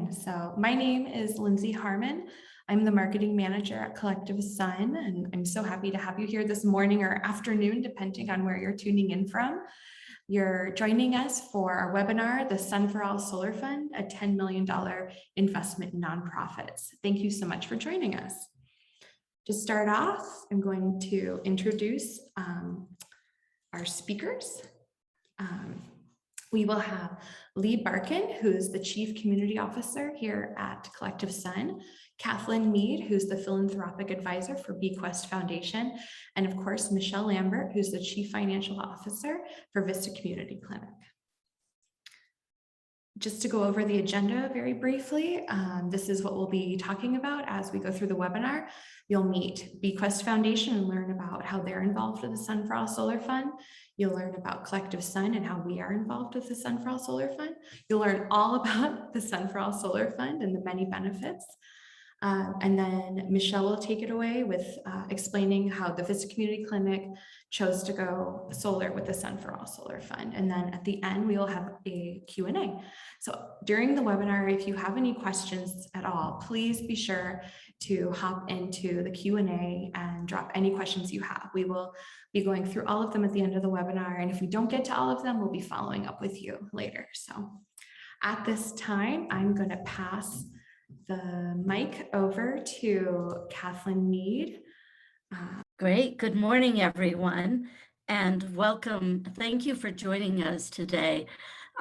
morning. So my name is Lindsay Harmon. I'm the marketing manager at CollectiveSun, and I'm so happy to have you here this morning or afternoon, depending on where you're tuning in from. You're joining us for our webinar, the SunForAll Solar Fund, a $10 million investment in nonprofits. Thank you so much for joining us. To start off, I'm going to introduce our speakers. We will have Lee BARKEN, who's the Chief Community Officer here at CollectiveSun, Kathleen Mead, who's the Philanthropic Advisor for BQuest Foundation, and of course, Michelle Lambert, who's the Chief Financial Officer for Vista Community Clinic. Just to go over the agenda very briefly, this is what we'll be talking about as we go through the webinar. You'll meet BQuest Foundation and learn about how they're involved with the SunForAll Solar Fund. You'll learn about CollectiveSun and how we are involved with the SunForAll Solar Fund. You'll learn all about the SunForAll Solar Fund and the many benefits. And then Michelle will take it away with explaining how the Vista Community Clinic chose to go solar with the SunForAll Solar Fund. And then at the end, we will have a Q&A. So during the webinar, if you have any questions at all, please be sure to hop into the Q&A and drop any questions you have. We will be going through all of them at the end of the webinar. And if we don't get to all of them, we'll be following up with you later. So at this time, I'm going to pass the mic over to Kathleen Mead. Great. Good morning, everyone, and welcome. Thank you for joining us today.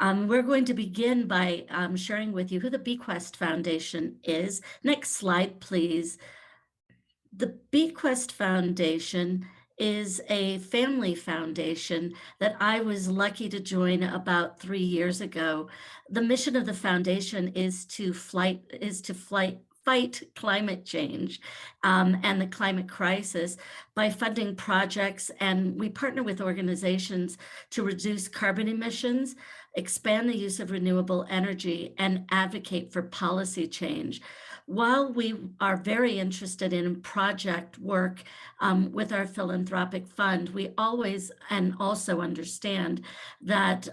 We're going to begin by sharing with you who the BQuest Foundation is. Next slide, please. The BQuest Foundation is a family foundation that I was lucky to join about 3 years ago. The mission of the foundation is to fight climate change and the climate crisis by funding projects, and we partner with organizations to reduce carbon emissions, expand the use of renewable energy, and advocate for policy change. While we are very interested in project work with our philanthropic fund, we always and also understand that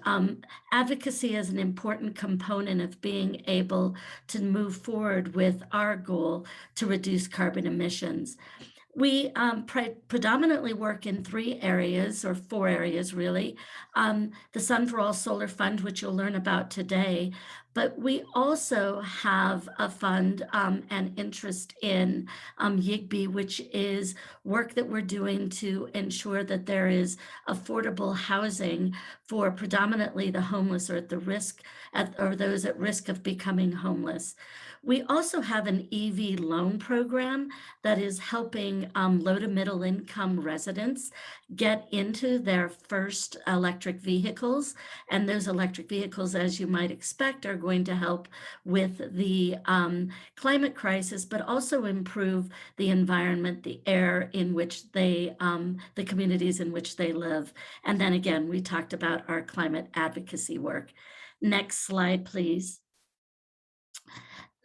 advocacy is an important component of being able to move forward with our goal to reduce carbon emissions. We predominantly work in 3 areas, or 4 areas really. The SunForAll Solar Fund, which you'll learn about today, but we also have a fund and interest in YIGBY, which is work that we're doing to ensure that there is affordable housing for predominantly the homeless or or those at risk of becoming homeless. We also have an EV loan program that is helping low to middle income residents get into their first electric vehicles. And those electric vehicles, as you might expect, are going to help with the climate crisis, but also improve the environment, the air in which the communities in which they live. And then again, we talked about our climate advocacy work. Next slide, please.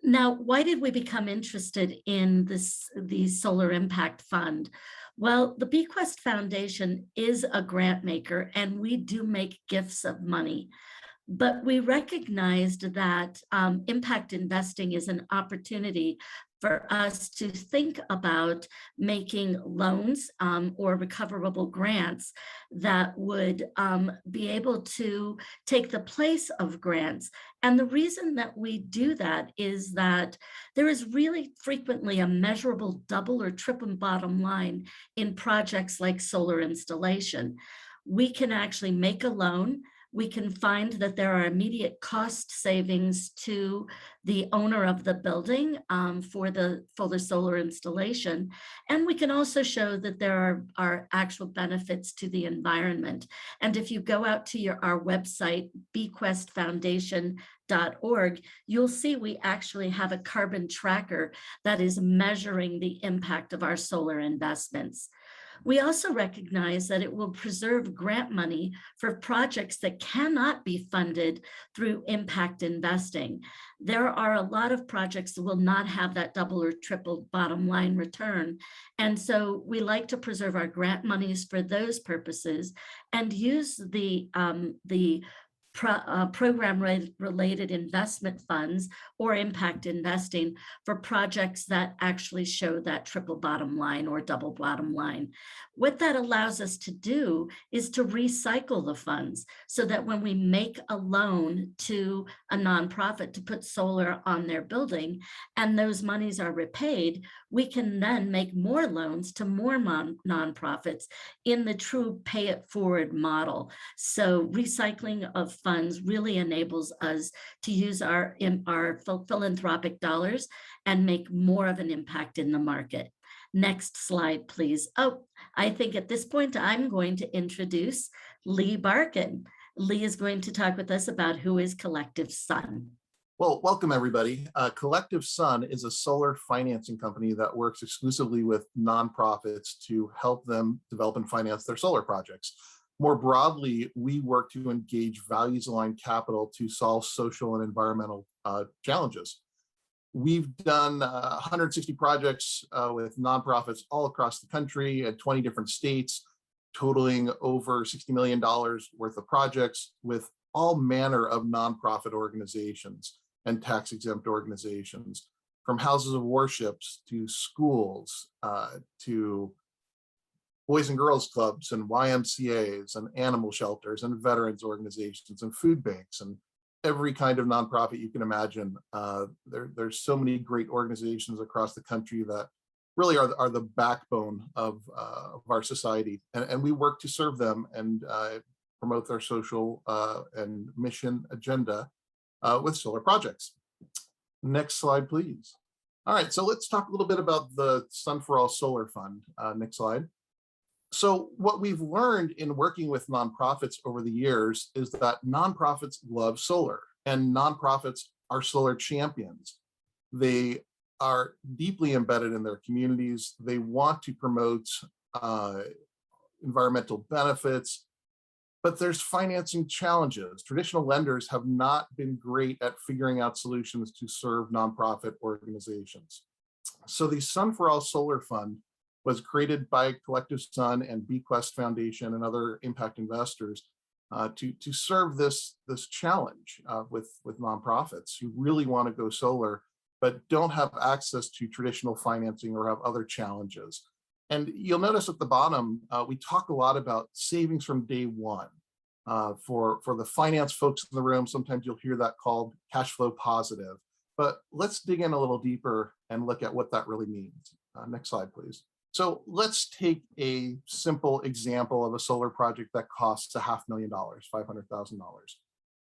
Now, why did we become interested in the Solar Impact Fund? Well, the BQuest Foundation is a grant maker, and we do make gifts of money. But we recognized that impact investing is an opportunity for us to think about making loans or recoverable grants that would be able to take the place of grants. And the reason that we do that is that there is really frequently a measurable double or triple bottom line in projects like solar installation. We can actually make a loan. We can find that there are immediate cost savings to the owner of the building for the solar installation. And we can also show that there are actual benefits to the environment. And if you go out to our website, bquestfoundation.org, you'll see we actually have a carbon tracker that is measuring the impact of our solar investments. We also recognize that it will preserve grant money for projects that cannot be funded through impact investing. There are a lot of projects that will not have that double or triple bottom line return. And so we like to preserve our grant monies for those purposes and use the program-related investment funds or impact investing for projects that actually show that triple bottom line or double bottom line. What that allows us to do is to recycle the funds so that when we make a loan to a nonprofit to put solar on their building and those monies are repaid, we can then make more loans to more nonprofits in the true pay it forward model. So recycling of funds really enables us to use our philanthropic dollars and make more of an impact in the market. Next slide, please. Oh, I think at this point, I'm going to introduce Lee Barken. Lee is going to talk with us about who is CollectiveSun. Well, welcome everybody. CollectiveSun is a solar financing company that works exclusively with nonprofits to help them develop and finance their solar projects. More broadly, we work to engage values-aligned capital to solve social and environmental challenges. We've done 160 projects with nonprofits all across the country at 20 different states, totaling over $60 million worth of projects with all manner of nonprofit organizations and tax-exempt organizations, from houses of worships to schools to Boys and Girls Clubs and YMCAs and animal shelters and veterans organizations and food banks and every kind of nonprofit you can imagine. There's so many great organizations across the country that really are the backbone of our society. And we work to serve them and promote their social and mission agenda with solar projects. Next slide, please. All right, so let's talk a little bit about the SunForAll Solar Fund. Next slide. So what we've learned in working with nonprofits over the years is that nonprofits love solar and nonprofits are solar champions. They are deeply embedded in their communities. They want to promote environmental benefits, but there's financing challenges. Traditional lenders have not been great at figuring out solutions to serve nonprofit organizations. So the SunForAll Solar Fund was created by CollectiveSun and BQuest Foundation and other impact investors to serve this challenge with nonprofits who really want to go solar, but don't have access to traditional financing or have other challenges. And you'll notice at the bottom, we talk a lot about savings from day one. For the finance folks in the room, sometimes you'll hear that called cash flow positive. But let's dig in a little deeper and look at what that really means. Next slide, please. So let's take a simple example of a solar project that costs $500,000, $500,000.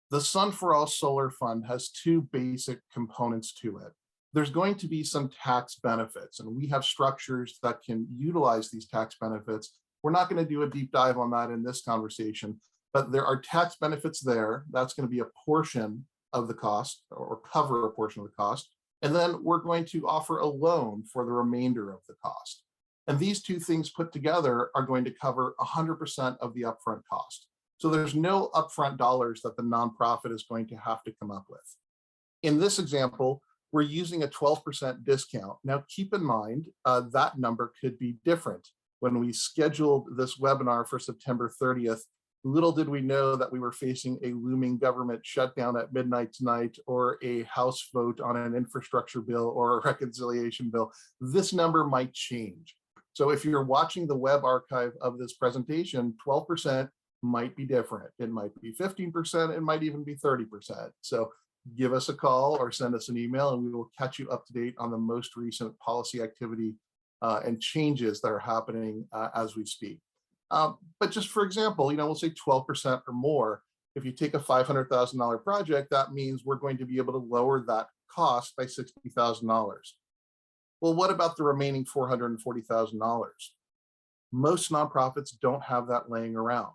The SunForAll Solar Fund has two basic components to it. There's going to be some tax benefits, and we have structures that can utilize these tax benefits. We're not going to do a deep dive on that in this conversation, but there are tax benefits there. That's going to be a portion of the cost or cover a portion of the cost. And then we're going to offer a loan for the remainder of the cost. And these two things put together are going to cover 100% of the upfront cost. So there's no upfront dollars that the nonprofit is going to have to come up with. In this example, we're using a 12% discount. Now, keep in mind, that number could be different. When we scheduled this webinar for September 30th, little did we know that we were facing a looming government shutdown at midnight tonight or a House vote on an infrastructure bill or a reconciliation bill. This number might change. So if you're watching the web archive of this presentation, 12% might be different. It might be 15%, it might even be 30%. So give us a call or send us an email and we will catch you up to date on the most recent policy activity and changes that are happening as we speak. But just for example, we'll say 12% or more. If you take a $500,000 project, that means we're going to be able to lower that cost by $60,000. Well, what about the remaining $440,000? Most nonprofits don't have that laying around.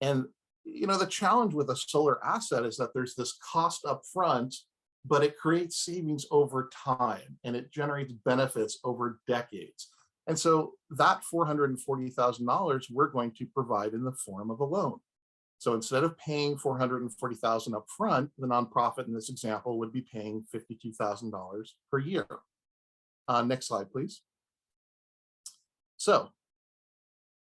And the challenge with a solar asset is that there's this cost up front, but it creates savings over time and it generates benefits over decades. And so that $440,000 we're going to provide in the form of a loan. So instead of paying $440,000 up front, the nonprofit in this example would be paying $52,000 per year. Next slide, please. So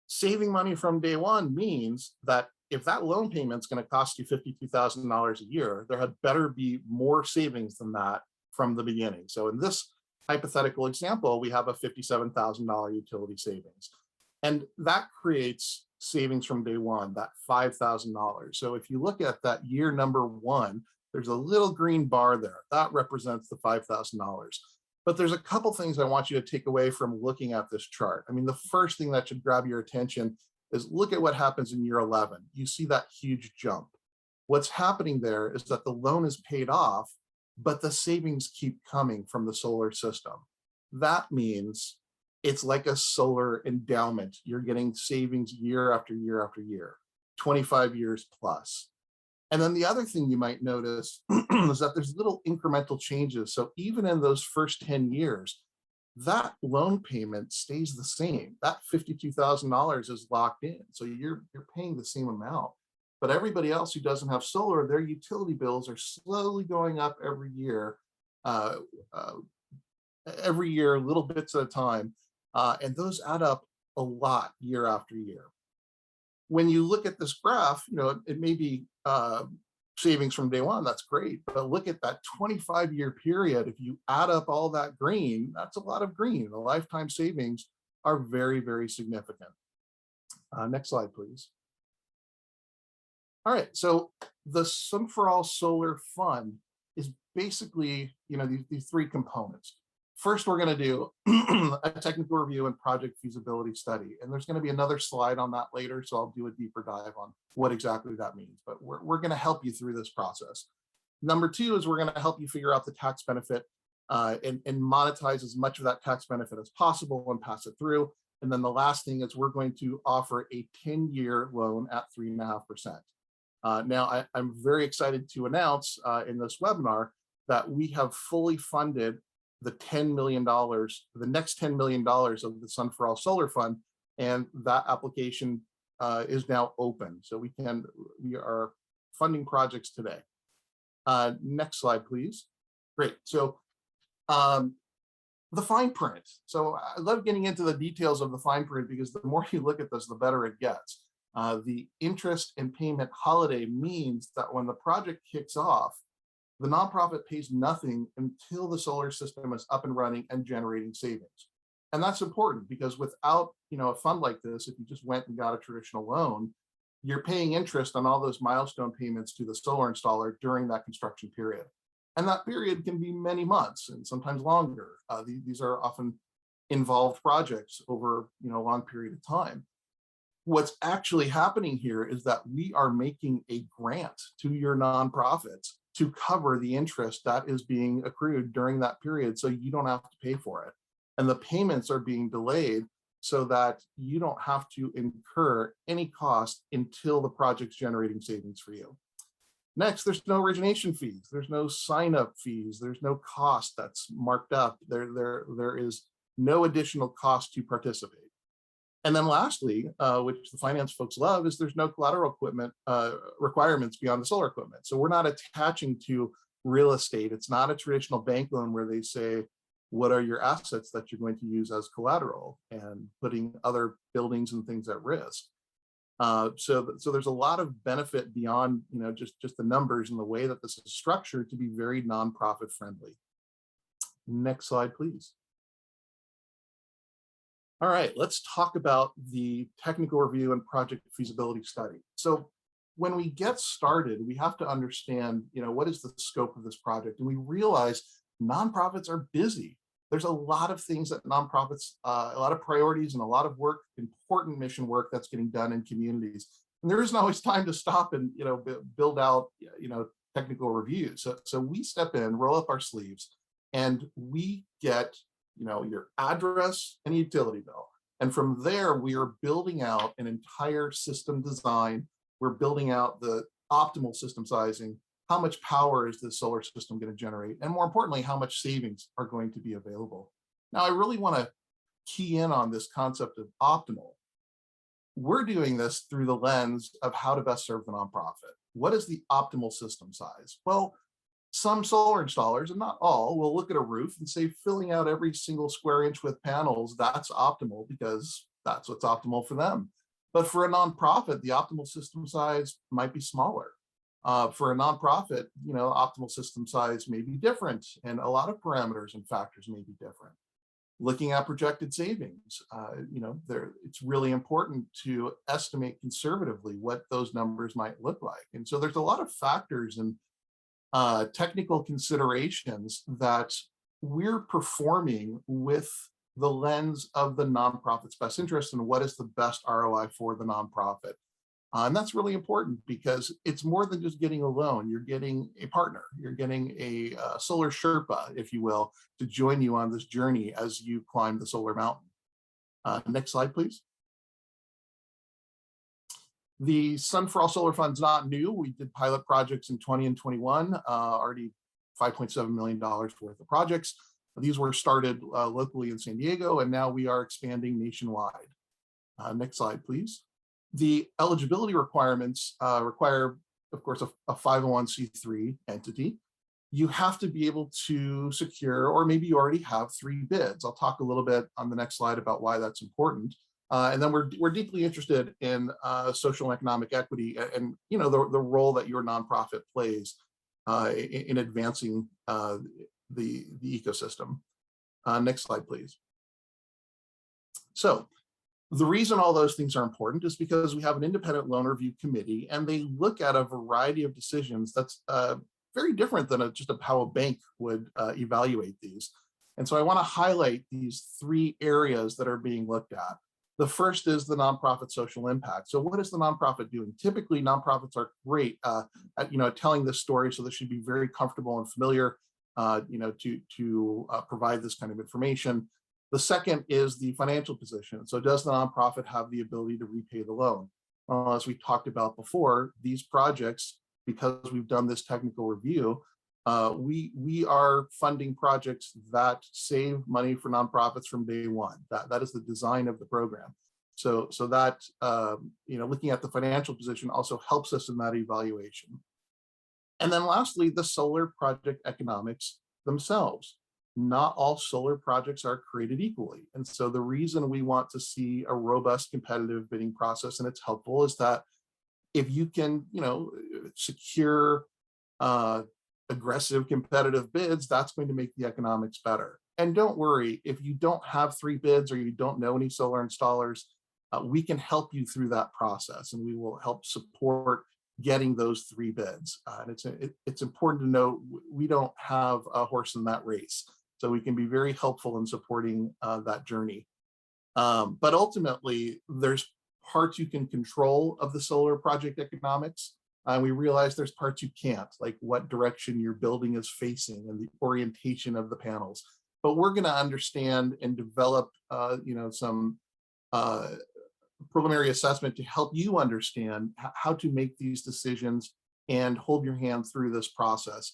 saving money from day one means that if that loan payment's going to cost you $52,000 a year, there had better be more savings than that from the beginning. So in this hypothetical example, we have a $57,000 utility savings. And that creates savings from day one, that $5,000. So if you look at that year number one, there's a little green bar there. That represents the $5,000. But there's a couple things I want you to take away from looking at this chart. I mean, the first thing that should grab your attention is look at what happens in year 11. You see that huge jump. What's happening there is that the loan is paid off, but the savings keep coming from the solar system. That means it's like a solar endowment. You're getting savings year after year after year, 25 years plus. And then the other thing you might notice is that there's little incremental changes. So even in those first 10 years, that loan payment stays the same. That $52,000 is locked in. So you're paying the same amount. But everybody else who doesn't have solar, their utility bills are slowly going up every year, little bits at a time. And those add up a lot year after year. When you look at this graph, it may be savings from day one, that's great. But look at that 25-year period. If you add up all that green, that's a lot of green. The lifetime savings are very, very significant. Next slide, please. All right, so the SunForAll Solar Fund is basically, these three components. First, we're going to do a technical review and project feasibility study. And there's going to be another slide on that later, so I'll do a deeper dive on what exactly that means. But we're going to help you through this process. Number two is we're going to help you figure out the tax benefit and monetize as much of that tax benefit as possible and pass it through. And then the last thing is we're going to offer a 10-year loan at 3.5%. Now, I'm very excited to announce in this webinar that we have fully funded the $10 million, the next $10 million of the SunForAll Solar Fund, and that application is now open. So we are funding projects today. Next slide, please. Great. So the fine print. So I love getting into the details of the fine print because the more you look at this, the better it gets. The interest and payment holiday means that when the project kicks off, the nonprofit pays nothing until the solar system is up and running and generating savings. And that's important because without a fund like this, if you just went and got a traditional loan, you're paying interest on all those milestone payments to the solar installer during that construction period. And that period can be many months and sometimes longer. These are often involved projects over a long period of time. What's actually happening here is that we are making a grant to your nonprofits to cover the interest that is being accrued during that period, so you don't have to pay for it. And the payments are being delayed so that you don't have to incur any cost until the project's generating savings for you. Next, there's no origination fees, there's no sign-up fees, there's no cost that's marked up. There is no additional cost to participate. And then lastly, which the finance folks love, is there's no collateral equipment requirements beyond the solar equipment. So we're not attaching to real estate. It's not a traditional bank loan where they say, what are your assets that you're going to use as collateral, and putting other buildings and things at risk. So there's a lot of benefit beyond just the numbers and the way that this is structured to be very nonprofit friendly. Next slide, please. All right, let's talk about the technical review and project feasibility study. So when we get started, we have to understand, what is the scope of this project? And we realize nonprofits are busy. There's a lot of things that nonprofits, a lot of priorities and a lot of work, important mission work that's getting done in communities. And there isn't always time to stop and, build out, technical reviews. So we step in, roll up our sleeves, and we get your address and utility bill. And from there, we are building out an entire system design. We're building out the optimal system sizing. How much power is the solar system going to generate? And more importantly, how much savings are going to be available? Now, I really want to key in on this concept of optimal. We're doing this through the lens of how to best serve the nonprofit. What is the optimal system size? Well, some solar installers, and not all, will look at a roof and say filling out every single square inch with panels, that's optimal because that's what's optimal for them. But for a nonprofit, the optimal system size might be smaller. For a nonprofit, optimal system size may be different, and a lot of parameters and factors may be different. Looking at projected savings, it's really important to estimate conservatively what those numbers might look like. And so there's a lot of factors and technical considerations that we're performing with the lens of the nonprofit's best interest and what is the best ROI for the nonprofit. And that's really important because it's more than just getting a loan. You're getting a partner. You're getting a solar Sherpa, if you will, to join you on this journey as you climb the solar mountain. Next slide, please. The SunForAll Solar Fund is not new. We did pilot projects in 20 and 21, already $5.7 million worth of projects. These were started locally in San Diego, and now we are expanding nationwide. Next slide, please. The eligibility requirements require, of course, a 501c3 entity. You have to be able to secure, or maybe you already have 3 bids. I'll talk a little bit on the next slide about why that's important. And then we're deeply interested in social and economic equity and the role that your nonprofit plays in advancing the ecosystem. Next slide, please. So the reason all those things are important is because we have an independent loan review committee, and they look at a variety of decisions that's very different than just how a bank would evaluate these. And so I want to highlight these 3 areas that are being looked at. The first is the nonprofit social impact. So what is the nonprofit doing? Typically, nonprofits are great at telling this story, so they should be very comfortable and familiar to provide this kind of information. The second is the financial position. So does the nonprofit have the ability to repay the loan? As we talked about before, these projects, because we've done this technical review, we are funding projects that save money for nonprofits from day one. That is the design of the program. So that looking at the financial position also helps us in that evaluation. And then lastly, the solar project economics themselves. Not all solar projects are created equally. And so the reason we want to see a robust competitive bidding process, and it's helpful, is that if you can, secure aggressive competitive bids, that's going to make the economics better. And don't worry, if you don't have 3 bids or you don't know any solar installers, we can help you through that process, and we will help support getting those 3 bids. And it's important to note we don't have a horse in that race. So we can be very helpful in supporting that journey. But ultimately, there's parts you can control of the solar project economics. We realize there's parts you can't, like what direction your building is facing and the orientation of the panels. But we're going to understand and develop some preliminary assessment to help you understand how to make these decisions and hold your hand through this process.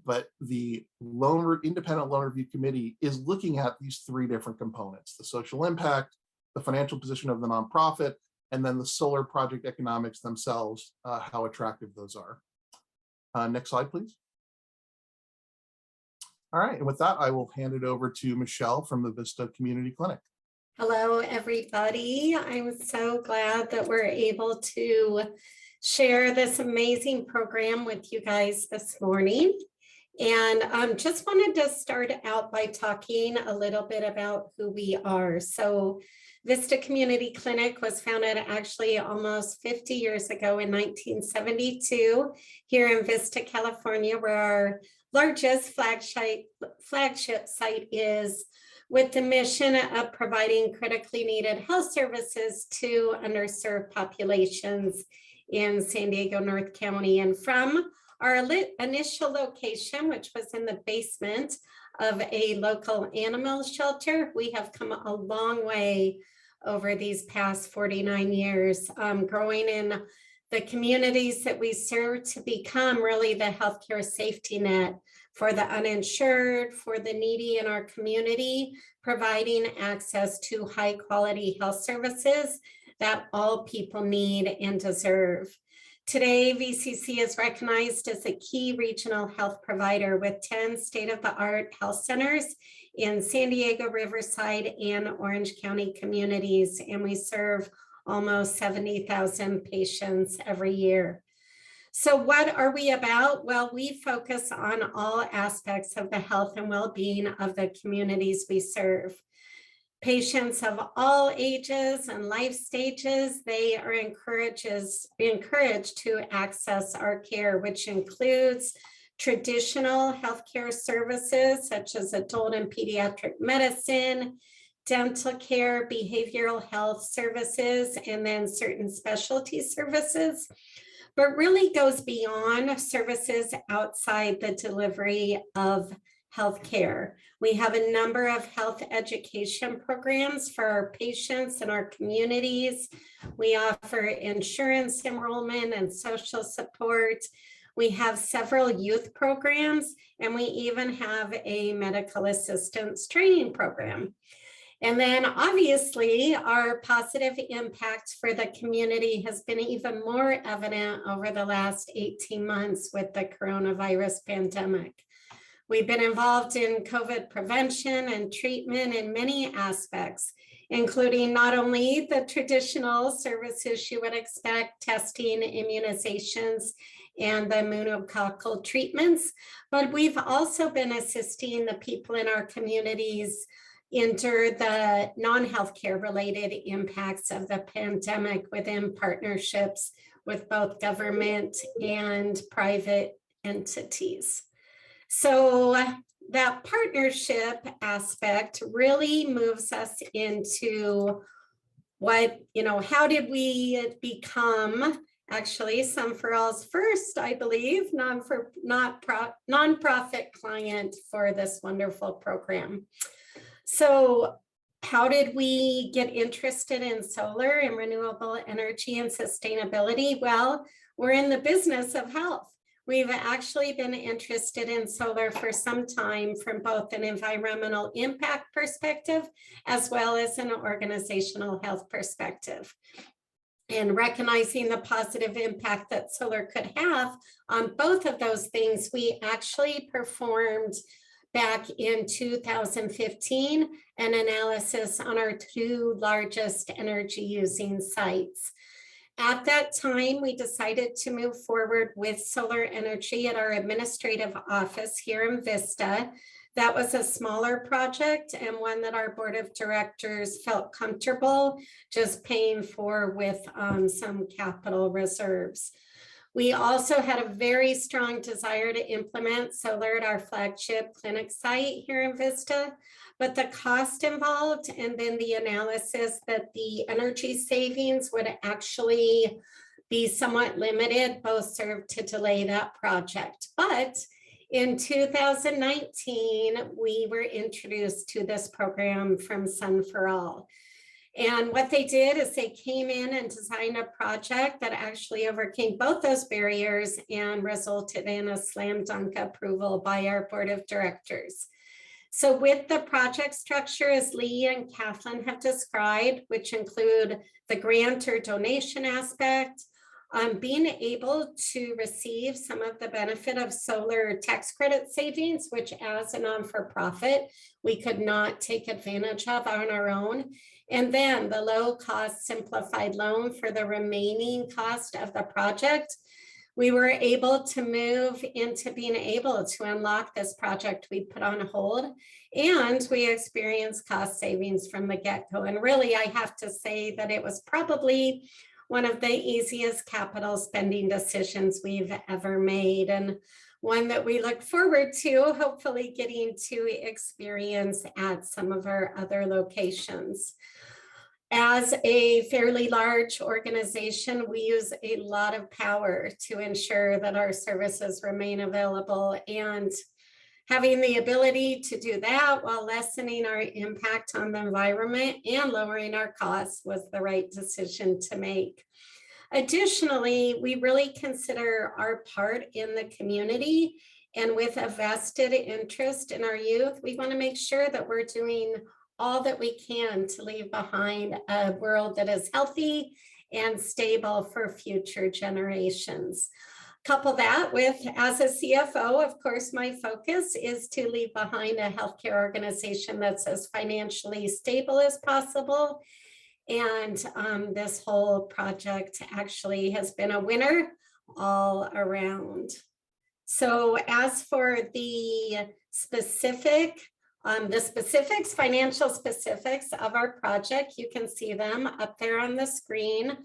But the independent loan review committee is looking at these 3 different components: the social impact, the financial position of the nonprofit, and then the solar project economics themselves, how attractive those are. Next slide, please. All right, and with that, I will hand it over to Michelle from the Vista Community Clinic. Hello, everybody. I'm so glad that we're able to share this amazing program with you guys this morning. And just wanted to start out by talking a little bit about who we are. So Vista Community Clinic was founded actually almost 50 years ago in 1972 here in Vista, California, where our largest flagship site is, with the mission of providing critically needed health services to underserved populations in San Diego, North County. And from our initial location, which was in the basement of a local animal shelter, we have come a long way over these past 49 years, growing in the communities that we serve to become really the healthcare safety net for the uninsured, for the needy in our community, providing access to high quality health services that all people need and deserve. Today, VCC is recognized as a key regional health provider with 10 state-of-the-art health centers in San Diego, Riverside, and Orange County communities. And we serve almost 70,000 patients every year. So what are we about? Well, we focus on all aspects of the health and well-being of the communities we serve. Patients of all ages and life stages, they are encouraged to access our care, which includes traditional healthcare services such as adult and pediatric medicine, dental care, behavioral health services, and then certain specialty services, but really goes beyond services outside the delivery of healthcare. We have a number of health education programs for our patients and our communities. We offer insurance enrollment and social support. We have several youth programs, and we even have a medical assistance training program. And then obviously our positive impact for the community has been even more evident over the last 18 months with the coronavirus pandemic. We've been involved in COVID prevention and treatment in many aspects, including not only the traditional services you would expect, testing, immunizations, and the pneumococcal treatments, but we've also been assisting the people in our communities enter the non-healthcare related impacts of the pandemic within partnerships with both government and private entities. So that partnership aspect really moves us into what, how did we become actually SunForAll's first, I believe, nonprofit client for this wonderful program. So how did we get interested in solar and renewable energy and sustainability? Well, we're in the business of health. We've actually been interested in solar for some time from both an environmental impact perspective as well as an organizational health perspective. And recognizing the positive impact that solar could have on both of those things, we actually performed back in 2015 an analysis on our 2 largest energy using sites. At that time, we decided to move forward with solar energy at our administrative office here in Vista. That was a smaller project and one that our board of directors felt comfortable just paying for with some capital reserves. We also had a very strong desire to implement solar at our flagship clinic site here in Vista, but the cost involved and then the analysis that the energy savings would actually be somewhat limited both served to delay that project. But in 2019, we were introduced to this program from SunForAll. And what they did is they came in and designed a project that actually overcame both those barriers and resulted in a slam dunk approval by our board of directors. So with the project structure, as Lee and Kathleen have described, which include the grant or donation aspect, being able to receive some of the benefit of solar tax credit savings, which as a non-for-profit, we could not take advantage of on our own. And then the low cost simplified loan for the remaining cost of the project. We were able to move into being able to unlock this project we put on hold, and we experienced cost savings from the get-go. And really, I have to say that it was probably one of the easiest capital spending decisions we've ever made, and one that we look forward to hopefully getting to experience at some of our other locations. As a fairly large organization, we use a lot of power to ensure that our services remain available, and having the ability to do that while lessening our impact on the environment and lowering our costs was the right decision to make. Additionally, we really consider our part in the community, and with a vested interest in our youth, we want to make sure that we're doing all that we can to leave behind a world that is healthy and stable for future generations. Couple that with, as a CFO, of course, my focus is to leave behind a healthcare organization that's as financially stable as possible And this whole project actually has been a winner all around. So as for the specifics, financial specifics of our project, you can see them up there on the screen.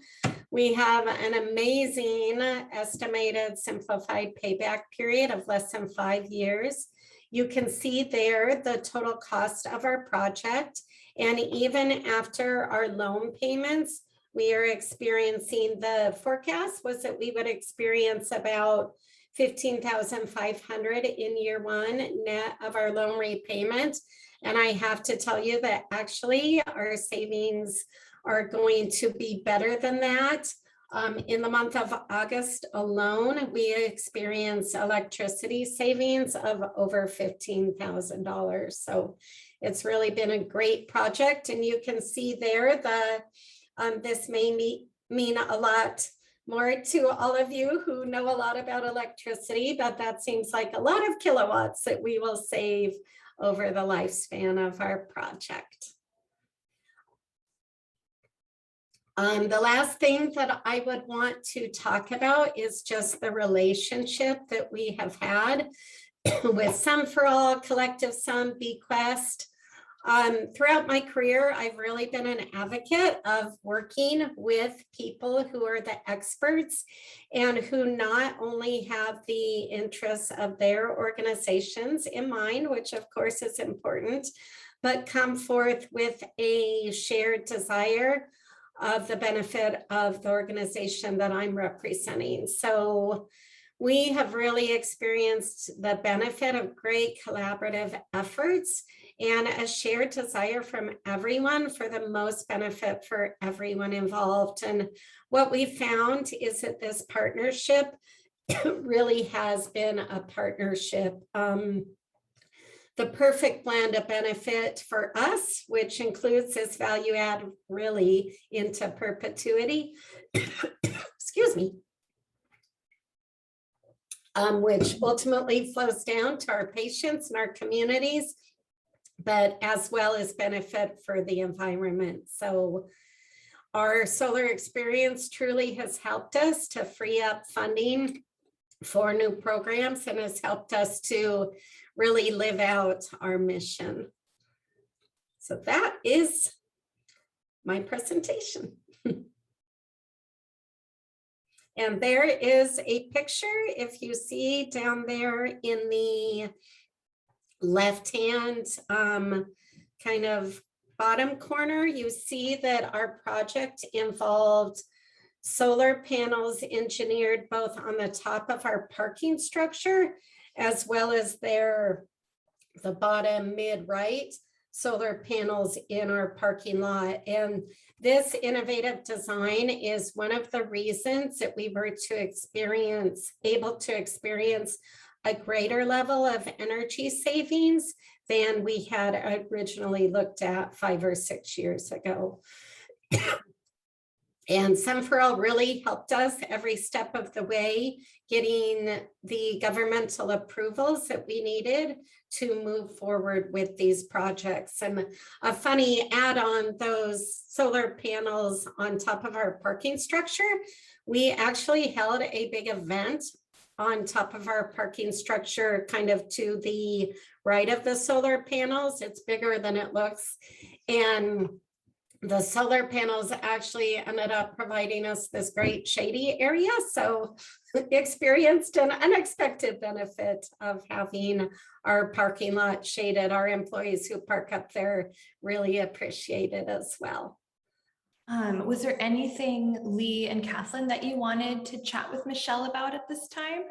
We have an amazing estimated simplified payback period of less than 5 years. You can see there the total cost of our project. And even after our loan payments, we are experiencing, the forecast was that we would experience about $15,500 in year one net of our loan repayment. And I have to tell you that actually our savings are going to be better than that. In the month of August alone, we experienced electricity savings of over $15,000. So it's really been a great project. And you can see there this may mean a lot more to all of you who know a lot about electricity, but that seems like a lot of kilowatts that we will save over the lifespan of our project. The last thing that I would want to talk about is just the relationship that we have had with SunForAll, CollectiveSun, BQuest. Throughout my career, I've really been an advocate of working with people who are the experts and who not only have the interests of their organizations in mind, which of course is important, but come forth with a shared desire of the benefit of the organization that I'm representing. So we have really experienced the benefit of great collaborative efforts and a shared desire from everyone for the most benefit for everyone involved. And what we found is that this partnership really has been a partnership. The perfect blend of benefit for us, which includes this value add really into perpetuity, excuse me, which ultimately flows down to our patients and our communities, but as well as benefit for the environment. So our solar experience truly has helped us to free up funding for new programs and has helped us to really live out our mission. So that is my presentation. And there is a picture, if you see down there in the left-hand kind of bottom corner, you see that our project involved solar panels engineered both on the top of our parking structure, as well as the bottom mid-right solar panels in our parking lot. And this innovative design is one of the reasons that we were able to experience a greater level of energy savings than we had originally looked at 5 or 6 years ago. And SunForAll really helped us every step of the way, getting the governmental approvals that we needed to move forward with these projects. And a funny add-on, those solar panels on top of our parking structure, we actually held a big event on top of our parking structure, kind of to the right of the solar panels. It's bigger than it looks. And the solar panels actually ended up providing us this great shady area. So experienced an unexpected benefit of having our parking lot shaded. Our employees who park up there really appreciate it as well. Was there anything, Lee and Kathleen, that you wanted to chat with Michelle about at this time?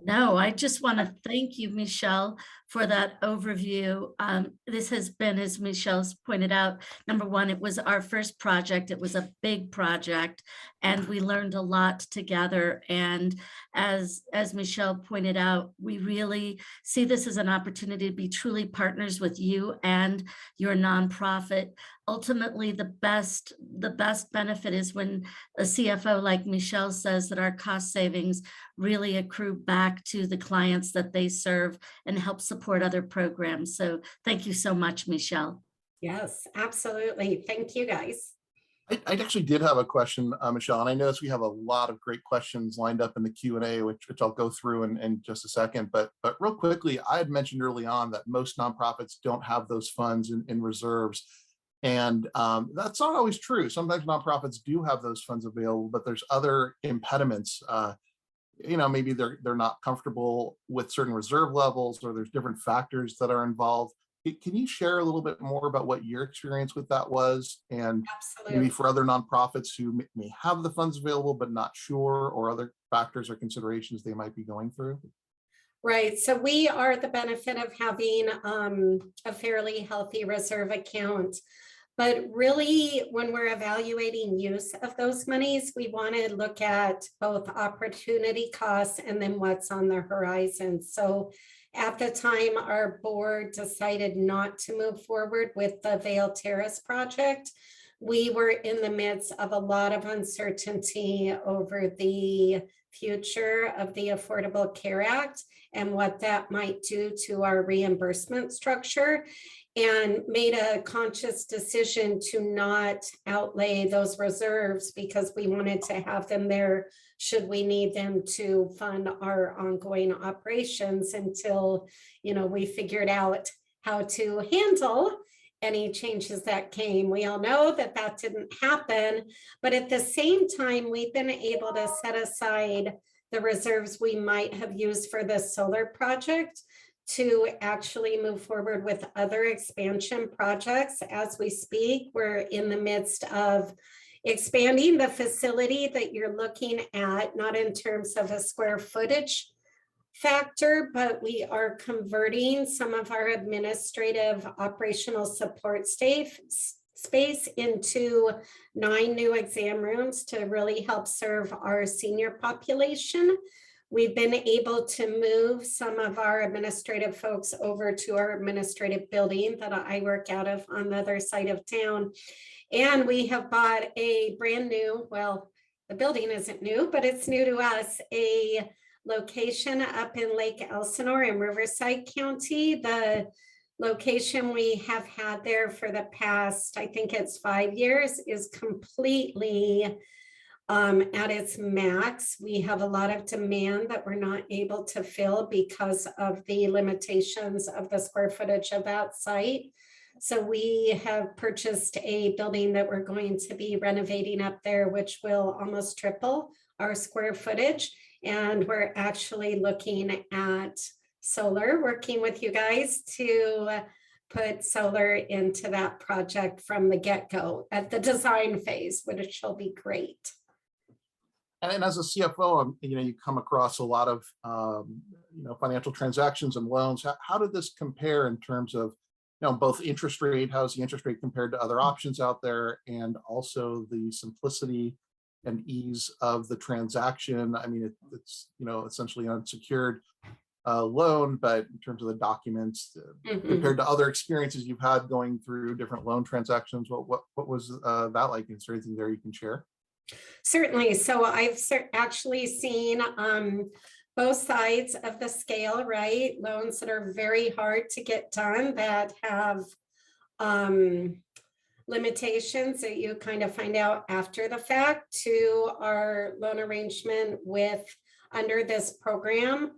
No, I just want to thank you, Michelle, for that overview. This has been, as Michelle's pointed out, number one, it was our first project. It was a big project, and we learned a lot together. And as Michelle pointed out, we really see this as an opportunity to be truly partners with you and your nonprofit. Ultimately, the best benefit is when a CFO like Michelle says that our cost savings really accrue back to the clients that they serve and help support other programs. So thank you so much, Michelle. Yes, absolutely. Thank you, guys. I actually did have a question, Michelle, and I noticed we have a lot of great questions lined up in the Q&A, which I'll go through in just a second. But real quickly, I had mentioned early on that most nonprofits don't have those funds in reserves. And that's not always true. Sometimes nonprofits do have those funds available, but there's other impediments. Maybe they're not comfortable with certain reserve levels, or there's different factors that are involved. Can you share a little bit more about what your experience with that was, and Absolutely. maybe for other nonprofits who may have the funds available but not sure, or other factors or considerations they might be going through? Right. So we are the benefit of having a fairly healthy reserve account. But really, when we're evaluating use of those monies, we want to look at both opportunity costs and then what's on the horizon. So at the time, our board decided not to move forward with the Vail Terrace project. We were in the midst of a lot of uncertainty over the future of the Affordable Care Act and what that might do to our reimbursement structure, and made a conscious decision to not outlay those reserves because we wanted to have them there should we need them to fund our ongoing operations until, we figured out how to handle any changes that came. We all know that that didn't happen, but at the same time, we've been able to set aside the reserves we might have used for the solar project to actually move forward with other expansion projects. As we speak, we're in the midst of expanding the facility that you're looking at, not in terms of a square footage factor, but we are converting some of our administrative operational support space into 9 new exam rooms to really help serve our senior population. We've been able to move some of our administrative folks over to our administrative building that I work out of on the other side of town. And we have bought a brand new, well, the building isn't new, but it's new to us, a location up in Lake Elsinore in Riverside County. The location we have had there for the past, I think it's 5 years, is completely at its max. We have a lot of demand that we're not able to fill because of the limitations of the square footage of that site. So we have purchased a building that we're going to be renovating up there, which will almost triple our square footage. And we're actually looking at solar, working with you guys to put solar into that project from the get-go at the design phase, which will be great. And as a CFO, you come across a lot of financial transactions and loans. How did this compare in terms of both interest rate? How's the interest rate compared to other options out there, and also the simplicity and ease of the transaction? I mean, it's essentially an unsecured loan, but in terms of the documents, compared to other experiences you've had going through different loan transactions, what was that like? Is there anything there you can share? Certainly. So I've actually seen both sides of the scale, right? Loans that are very hard to get done, that have limitations that you kind of find out after the fact, to our loan arrangement with under this program.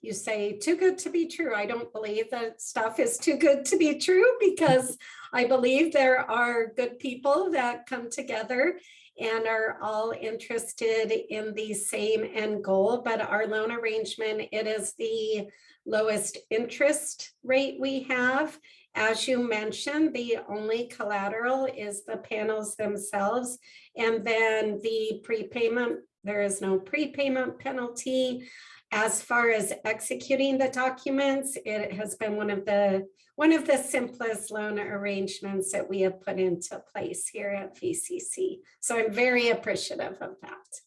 You say too good to be true. I don't believe that stuff is too good to be true, because I believe there are good people that come together and are all interested in the same end goal. But our loan arrangement, it is the lowest interest rate we have. As you mentioned, the only collateral is the panels themselves. And then the prepayment, there is no prepayment penalty. As far as executing the documents, it has been one of the simplest loan arrangements that we have put into place here at VCC. So I'm very appreciative of that.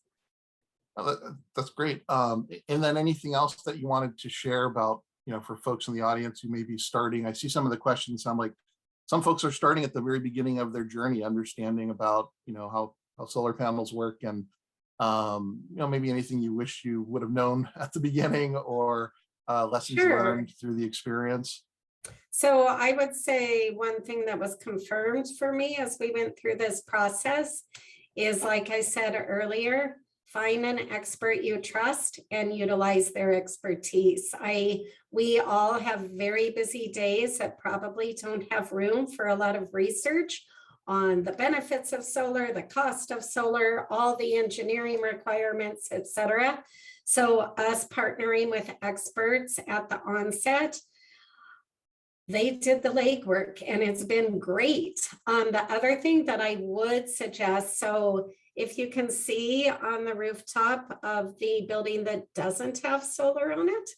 Oh, that's great. And then anything else that you wanted to share about, for folks in the audience who may be starting? I see some of the questions sound like some folks are starting at the very beginning of their journey, understanding about, how solar panels work, and maybe anything you wish you would have known at the beginning, or lessons learned through the experience. So I would say one thing that was confirmed for me as we went through this process is, like I said earlier, find an expert you trust and utilize their expertise. We all have very busy days that probably don't have room for a lot of research on the benefits of solar, the cost of solar, all the engineering requirements, etc. So us partnering with experts at the onset, they did the legwork and it's been great. The other thing that I would suggest, so if you can see on the rooftop of the building that doesn't have solar on it,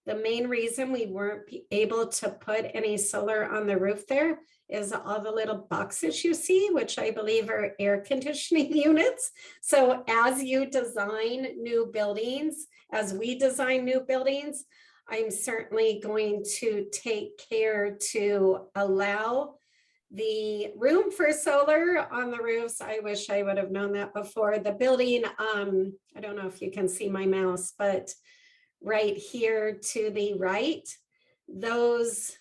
the main reason we weren't able to put any solar on the roof there is all the little boxes you see, which I believe are air conditioning units. So as you design new buildings, as we design new buildings, I'm certainly going to take care to allow the room for solar on the roofs. I wish I would have known that before. The building, I don't know if you can see my mouse, but right here to the right, those,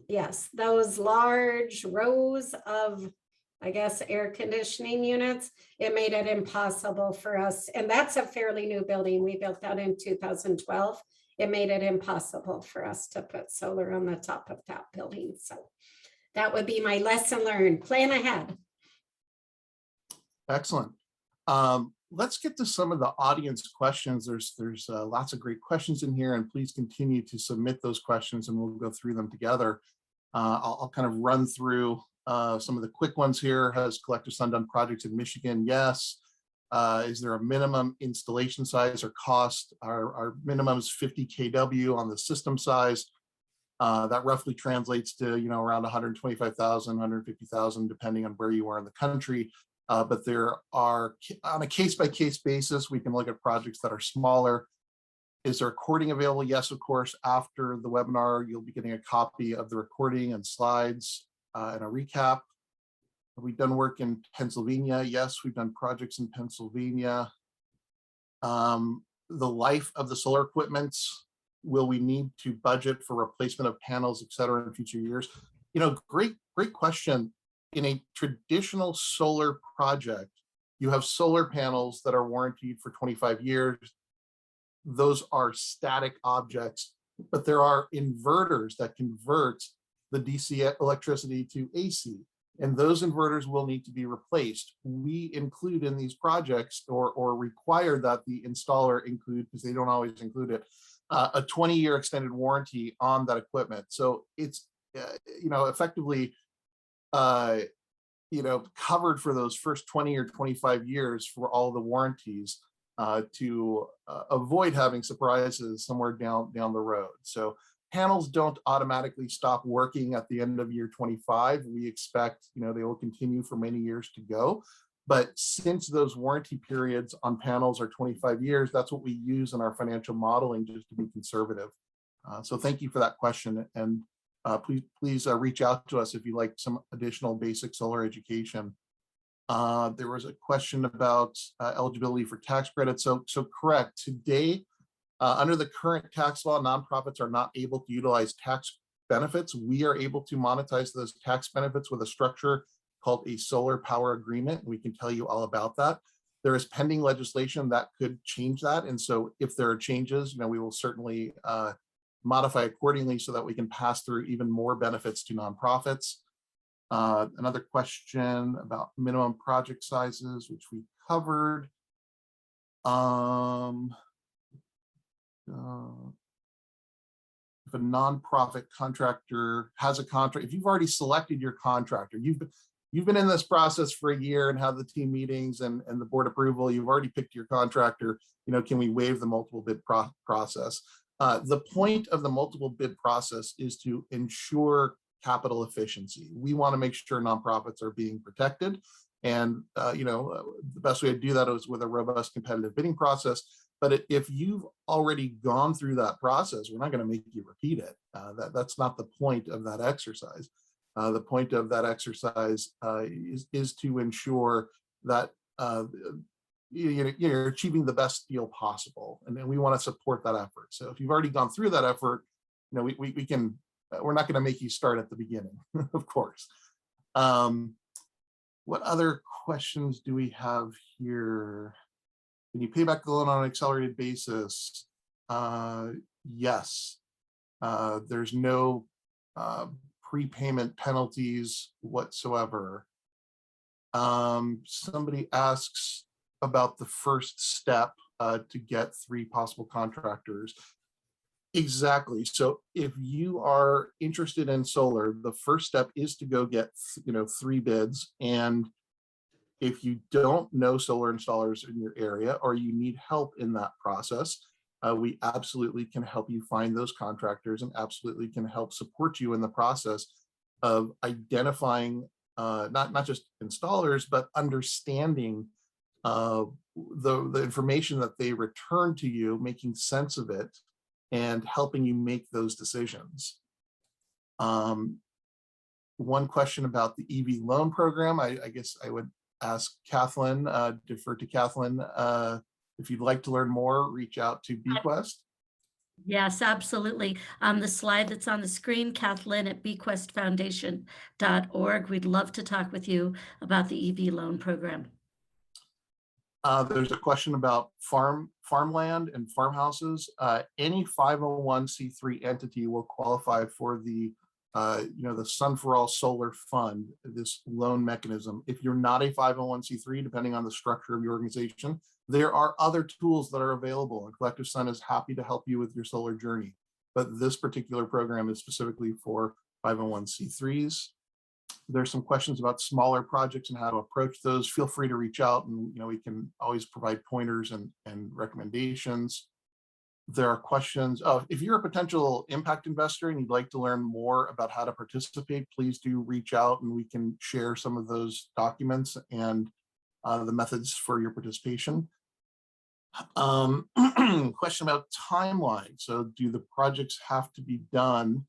yes, those large rows of, I guess, air conditioning units, it made it impossible for us. And that's a fairly new building. We built that in 2012. It made it impossible for us to put solar on the top of that building. So that would be my lesson learned. Plan ahead. Excellent. Let's get to some of the audience questions. There's lots of great questions in here, and please continue to submit those questions and we'll go through them together. I'll kind of run through some of the quick ones here. Has CollectiveSun done projects in Michigan? Yes. Is there a minimum installation size or cost? Our minimum is 50 kW on the system size. That roughly translates to, around 125,000, 150,000, depending on where you are in the country. But there are, on a case-by-case basis, we can look at projects that are smaller. Is there recording available? Yes, of course. After the webinar, you'll be getting a copy of the recording and slides and a recap. Have we done work in Pennsylvania? Yes, we've done projects in Pennsylvania. The life of the solar equipment, will we need to budget for replacement of panels, et cetera, in future years? Great question. In a traditional solar project, you have solar panels that are warranted for 25 years. Those are static objects, but there are inverters that convert the DC electricity to AC. And those inverters will need to be replaced. We include in these projects or require that the installer include, because they don't always include it, a 20-year extended warranty on that equipment. So it's, effectively, covered for those first 20 or 25 years for all the warranties to avoid having surprises somewhere down the road. So panels don't automatically stop working at the end of year 25. We expect, they will continue for many years to go. But since those warranty periods on panels are 25 years, that's what we use in our financial modeling just to be conservative. So thank you for that question. And please reach out to us if you like some additional basic solar education. There was a question about eligibility for tax credits. So correct, today, under the current tax law, nonprofits are not able to utilize tax benefits. We are able to monetize those tax benefits with a structure called a solar power agreement. We can tell you all about that. There is pending legislation that could change that. And so if there are changes, we will certainly modify accordingly so that we can pass through even more benefits to nonprofits. Another question about minimum project sizes, which we covered. If a nonprofit contractor has a contract, if you've already selected your contractor, you've been in this process for a year and have the team meetings and the board approval, you've already picked your contractor, can we waive the multiple bid process? The point of the multiple bid process is to ensure capital efficiency. We want to make sure nonprofits are being protected. And, the best way to do that is with a robust competitive bidding process. But if you've already gone through that process, we're not going to make you repeat it. That's not the point of that exercise. The point of that exercise is to ensure that you're achieving the best deal possible, and we want to support that effort. So if you've already gone through that effort, we can we're not going to make you start at the beginning, of course. What other questions do we have here? Can you pay back the loan on an accelerated basis? Yes. There's no prepayment penalties whatsoever. Somebody asks about the first step to get 3 possible contractors. Exactly. So if you are interested in solar, the first step is to go get 3 bids. And if you don't know solar installers in your area, or you need help in that process, we absolutely can help you find those contractors, and absolutely can help support you in the process of identifying not just installers, but understanding the information that they return to you, making sense of it, and helping you make those decisions. One question about the EV loan program, I guess I would ask Kathleen, defer to Kathleen. If you'd like to learn more, reach out to BQuest. Yes, absolutely. The slide that's on the screen, Kathleen at BQuestFoundation.org. We'd love to talk with you about the EV loan program. There's a question about farmland and farmhouses. Any 501c3 entity will qualify for the the SunForAll Solar Fund, this loan mechanism. If you're not a 501c3, depending on the structure of your organization, there are other tools that are available, and CollectiveSun is happy to help you with your solar journey. But this particular program is specifically for 501c3s. There's some questions about smaller projects and how to approach those. Feel free to reach out, and we can always provide pointers and recommendations. There are questions of, if you're a potential impact investor and you'd like to learn more about how to participate, please do reach out, and we can share some of those documents and the methods for your participation. Question about timeline. So do the projects have to be done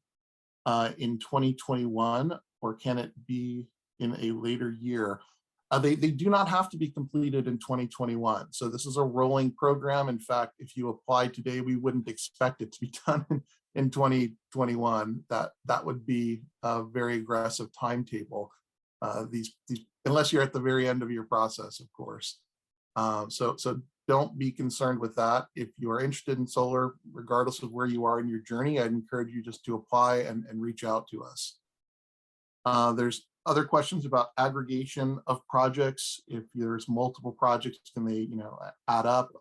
in 2021, or can it be in a later year? They do not have to be completed in 2021. So this is a rolling program. In fact, if you apply today, we wouldn't expect it to be done in 2021. That would be a very aggressive timetable. These unless you're at the very end of your process, of course. So don't be concerned with that. If you are interested in solar, regardless of where you are in your journey, I'd encourage you just to apply and reach out to us. There's other questions about aggregation of projects. If there's multiple projects, can they add up?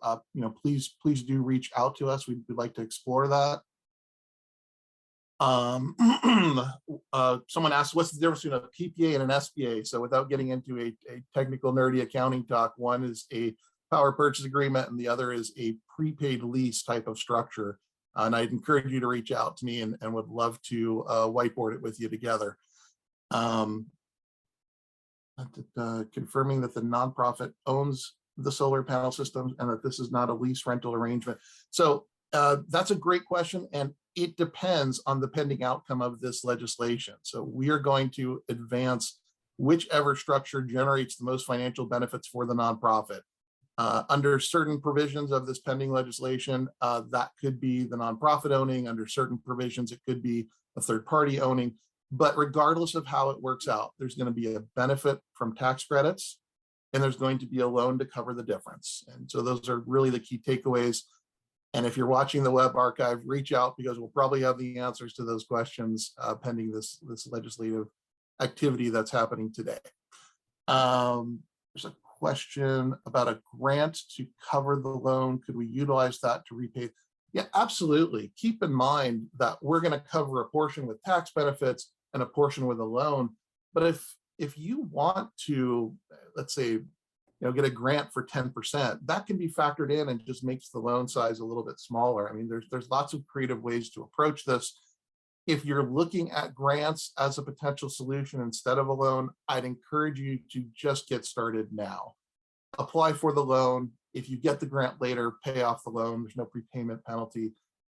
Please do reach out to us. We'd like to explore that. Someone asked, what's the difference between a PPA and an SPA? So without getting into a technical nerdy accounting talk, one is a power purchase agreement and the other is a prepaid lease type of structure. And I'd encourage you to reach out to me and would love to whiteboard it with you together. Confirming that the nonprofit owns the solar panel systems and that this is not a lease rental arrangement. So that's a great question, and it depends on the pending outcome of this legislation. So we are going to advance whichever structure generates the most financial benefits for the nonprofit. Under certain provisions of this pending legislation, that could be the nonprofit owning. Under certain provisions, it could be a third party owning. But regardless of how it works out, there's going to be a benefit from tax credits, and there's going to be a loan to cover the difference. And so those are really the key takeaways. And if you're watching the web archive, reach out, because we'll probably have the answers to those questions pending this legislative activity that's happening today. There's a question about a grant to cover the loan. Could we utilize that to repay? Yeah, absolutely. Keep in mind that we're going to cover a portion with tax benefits and a portion with a loan. But if you want to, let's say, get a grant for 10%, that can be factored in and just makes the loan size a little bit smaller. I mean, there's lots of creative ways to approach this. If you're looking at grants as a potential solution instead of a loan, I'd encourage you to just get started now. Apply for the loan. If you get the grant later, pay off the loan. There's no prepayment penalty.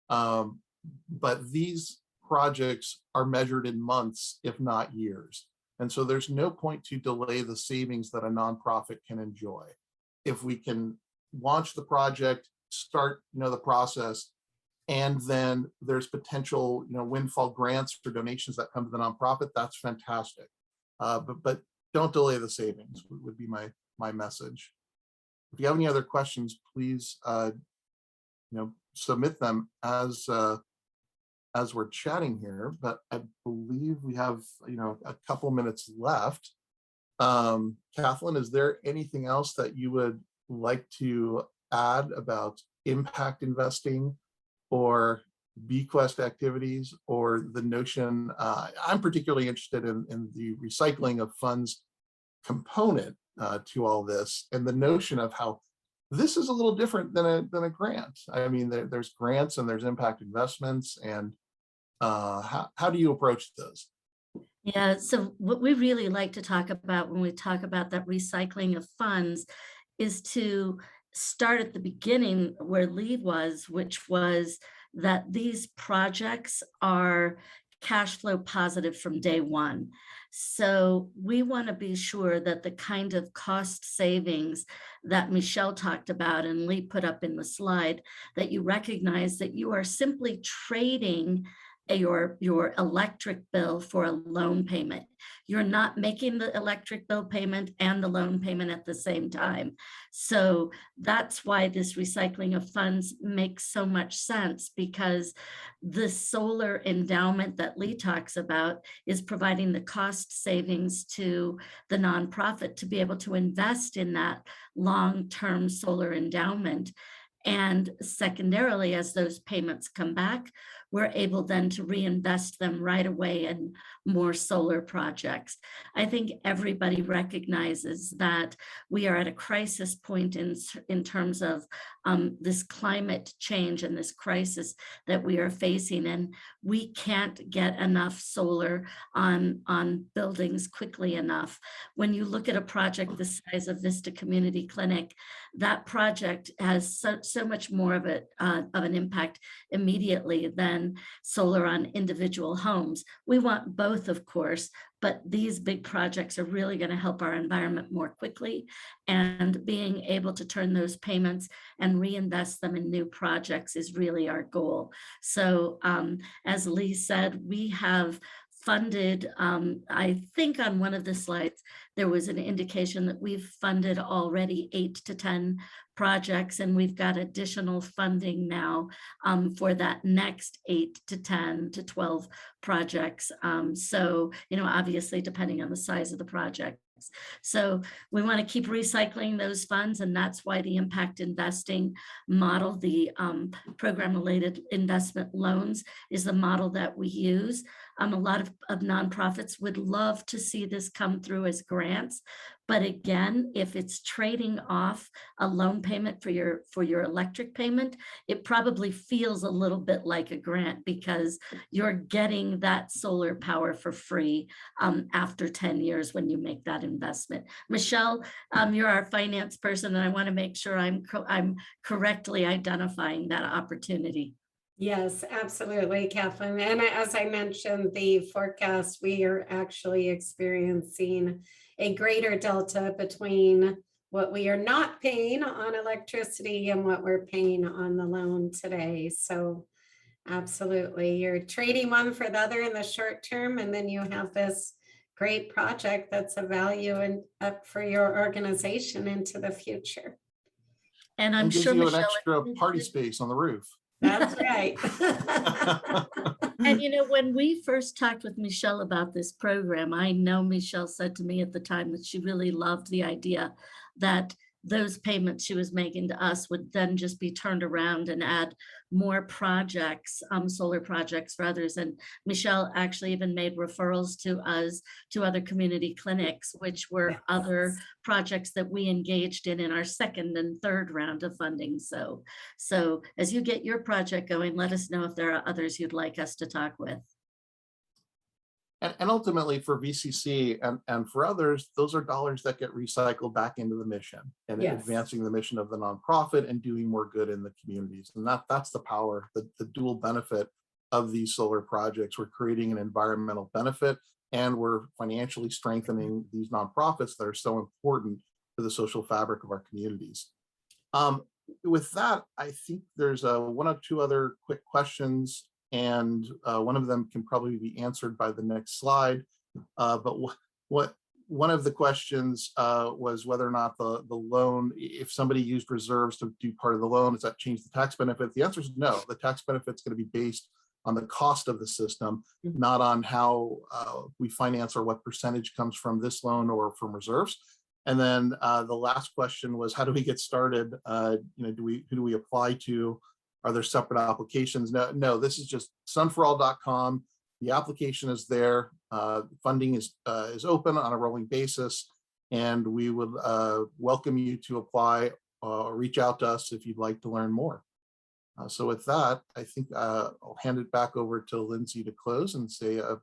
But these projects are measured in months, if not years. And so there's no point to delay the savings that a nonprofit can enjoy. If we can launch the project, start the process, and then there's potential, windfall grants or donations that come to the nonprofit. That's fantastic. But don't delay the savings would be my message. If you have any other questions, please, submit them as we're chatting here. But I believe we have, a couple minutes left. Kathleen, is there anything else that you would like to add about impact investing or BQuest activities, or the notion? I'm particularly interested in the recycling of funds component to all this, and the notion of how this is a little different than a grant. I mean, there's grants and there's impact investments, and how do you approach those? Yeah, so what we really like to talk about when we talk about that recycling of funds is to start at the beginning where Lee was, which was that these projects are cash flow positive from day one. So we want to be sure that the kind of cost savings that Michelle talked about and Lee put up in the slide, that you recognize that you are simply trading your electric bill for a loan payment. You're not making the electric bill payment and the loan payment at the same time. So that's why this recycling of funds makes so much sense, because the solar endowment that Lee talks about is providing the cost savings to the nonprofit to be able to invest in that long-term solar endowment. And secondarily, as those payments come back, we're able then to reinvest them right away in more solar projects. I think everybody recognizes that we are at a crisis point in terms of this climate change and this crisis that we are facing, and we can't get enough solar on buildings quickly enough. When you look at a project the size of Vista Community Clinic, that project has so much more of an impact immediately than solar on individual homes. We want both, of course, but these big projects are really going to help our environment more quickly, and being able to turn those payments and reinvest them in new projects is really our goal. So as Lee said, we have funded, I think on one of the slides, there was an indication that we've funded already 8 to 10 projects, and we've got additional funding now for that next 8 to 10 to 12 projects. So, obviously depending on the size of the project. So we want to keep recycling those funds, and that's why the impact investing model, the program-related investment loans, is the model that we use. A lot of nonprofits would love to see this come through as grants, but again, if it's trading off a loan payment for your electric payment, it probably feels a little bit like a grant, because you're getting that solar power for free after 10 years when you make that investment. Michelle, you're our finance person, and I want to make sure I'm correctly identifying that opportunity. Yes, absolutely, Kathleen. And as I mentioned, the forecast, we are actually experiencing a greater delta between what we are not paying on electricity and what we're paying on the loan today. So absolutely, you're trading one for the other in the short term, and then you have this great project that's a value and up for your organization into the future. And I'm gives sure you Michelle, an extra party space on the roof. That's right. and when we first talked with Michelle about this program, I know Michelle said to me at the time that she really loved the idea that those payments she was making to us would then just be turned around and add more projects, solar projects for others. And Michelle actually even made referrals to us to other community clinics, which were other projects that we engaged in our second and third round of funding. So as you get your project going, let us know if there are others you'd like us to talk with. And ultimately for VCC and for others, those are dollars that get recycled back into the mission and advancing the mission of the nonprofit and doing more good in the communities. And that's the power, the dual benefit of these solar projects. We're creating an environmental benefit, and we're financially strengthening these nonprofits that are so important to the social fabric of our communities. with that, I think there's one or two other quick questions, and one of them can probably be answered by the next slide. But what one of the questions was whether or not the loan, if somebody used reserves to do part of the loan, does that change the tax benefit? The answer is no. The tax benefit is going to be based on the cost of the system, not on how we finance or what percentage comes from this loan or from reserves. And then the last question was, how do we get started? Who do we apply to? Are there separate applications? No, this is just sunforall.com. The application is there. Funding is open on a rolling basis, and we would welcome you to apply or reach out to us if you'd like to learn more. So with that, I think I'll hand it back over to Lindsay to close and say a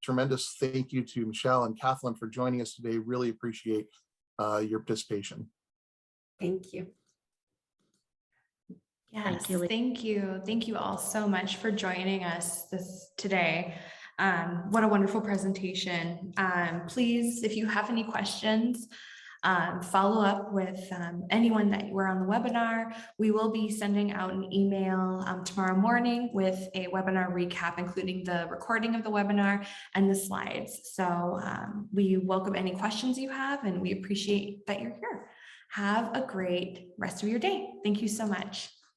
tremendous thank you to Michelle and Kathleen for joining us today. Really appreciate your participation. Thank you. Yes, Thank you. thank you. Thank you all so much for joining us today. What a wonderful presentation. Please, if you have any questions, follow up with anyone that were on the webinar. We will be sending out an email tomorrow morning with a webinar recap, including the recording of the webinar and the slides. So we welcome any questions you have, and we appreciate that you're here. Have a great rest of your day. Thank you so much.